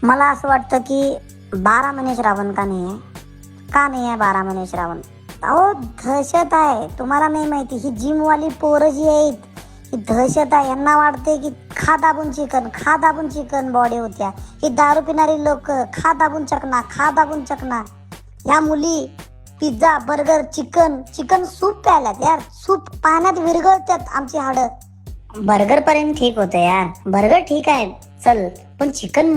मला असं वाटतं की 12 महिने श्रावण का नाही आहे? का नाही आहे 12 महिने श्रावण? अहो दहशत आहे. तुम्हाला नाही माहिती, ही जिमवाली पोरं जी आहेत ही दहशत आहे. यांना वाटते की खा दाबून चिकन बॉडी होत्या. ही दारू पिणारी लोक खा दाबून चकना. ह्या मुली पिझ्झा बर्गर चिकन सूप प्यायल्यात यार. सूप पाण्यात विरघळतात आमची हाडं. बर्गर पर्यंत ठीक होतं यार, बर्गर ठीक आहे चल, पण चिकन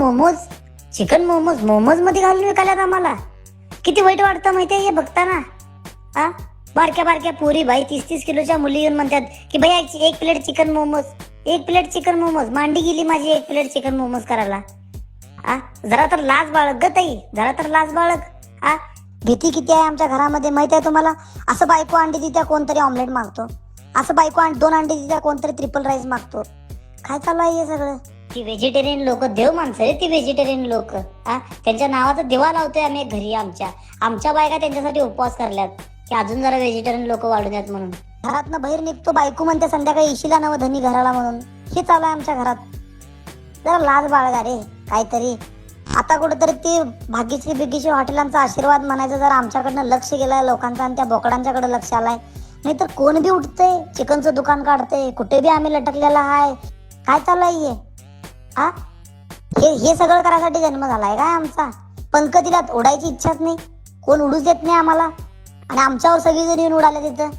मोमोज मध्ये घालून विकायला आम्हाला किती वाईट वाटतं माहितीये हे बघताना. हा, बारक्या पोरी भाई 30-30 किलोच्या मुली येऊन म्हणतात की भाई एक प्लेट चिकन मोमोज मांडी गेली माझी एक प्लेट चिकन मोमोज करायला. जरा तर लाज बाळग ग ताई, जरा तर लाज बाळग. भीती किती आहे आमच्या घरामध्ये माहिती आहे तुम्हाला? असं बायको अंडी देत्या कोणतरी ऑमलेट मागतो, असं बायको 2 अंडी देत्या कोणतरी ट्रिपल राईस मागतो. काय चालू आहे हे सगळं? ती व्हेजिटेरियन लोक देव माणसं रे, ती व्हेजिटेरियन लोक. त्यांच्या नावाचा दिवा लावतोय आम्ही घरी. आमच्या बायका त्यांच्यासाठी उपवास करल्यात की अजून जरा व्हेजिटेरियन लोक वाढून यात म्हणून. घरातनं बाहेर निघतो बायको म्हणते संध्याकाळी येशीला नव धनी घराला म्हणून. हे चालू आहे आमच्या घरात. जरा लाज बाळगा रे काहीतरी. आता कुठेतरी ती भाग्यश्री हॉटेलांचा आशीर्वाद म्हणायचं जर आमच्याकडनं लक्ष गेलाय लोकांचा आणि त्या बोकडांच्याकडे लक्ष आलाय. नाहीतर कोण बी उठतंय चिकनचं दुकान काढतंय, कुठे बी आम्ही लटकलेला हाय. काय चाललंय हे सगळं करायसाठी जन्म झालाय काय आमचा? पंख दिल्यात, उडायची इच्छाच नाही, कोण उडूच देत नाही आम्हाला आणि आमच्यावर सगळी जण येऊन उडाले तिथं.